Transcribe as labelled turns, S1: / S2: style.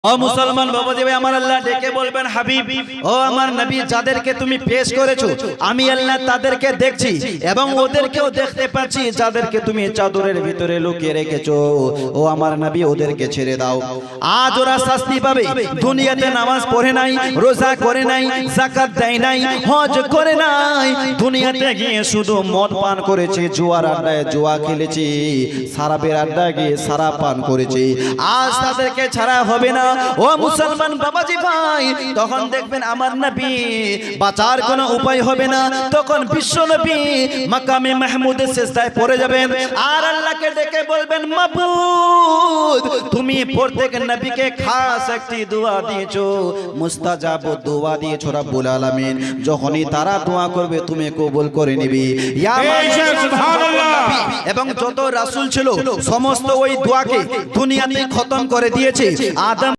S1: ও মুসলমান বাবাজি ভাই, আমার আল্লাহ ডেকে বলবেন, হাবিব ও আমার নবী, যাদেরকে তুমি পেশ করেছো আমি আল্লাহ তাদেরকে দেখছি এবং ওদেরকেও দেখতে পাচ্ছি যাদেরকে তুমি চাদরের ভিতরে লুকিয়ে রেখেছো। ও আমার নবী, ওদেরকে ছেড়ে দাও। আজ ওরা শাস্তি পাবে। দুনিয়াতে নামাজ পড়ে নাই, রোজা করে নাই, যাকাত দেয় নাই, হজ করে নাই, দুনিয়াতে গিয়ে শুধু মদ পান করেছে, জুয়ার আড্ডায় জুয়া খেলেছে, সারাবের আড্ডায় গিয়ে সারা পান করেছে। আজ তাদেরকে ছাড়া হবে না। ও মুসলমান বাবাজি ভাই, তখন দেখবেন আমার নবী বাঁচার কোনো উপায় হবে না। তখন বিশ্ব নবী মাকামে মাহমুদের সিজদায় পড়ে যাবেন আর আল্লাহকে ডেকে বলবেন, মাবুদ তুমি প্রত্যেক নবীকে খাস একটি দোয়া দিয়েছো, মুস্তাজাব দোয়া দিয়েছো রব্বুল আলামিন। যখনই তারা দোয়া করবে তুমি কবুল করে নিবি। ইয়া সুবহানাল্লাহ। এবং যত রাসূল ছিল সমস্ত ওই দোয়াকে দুনিয়াতে খতম করে দিয়েছে। আদম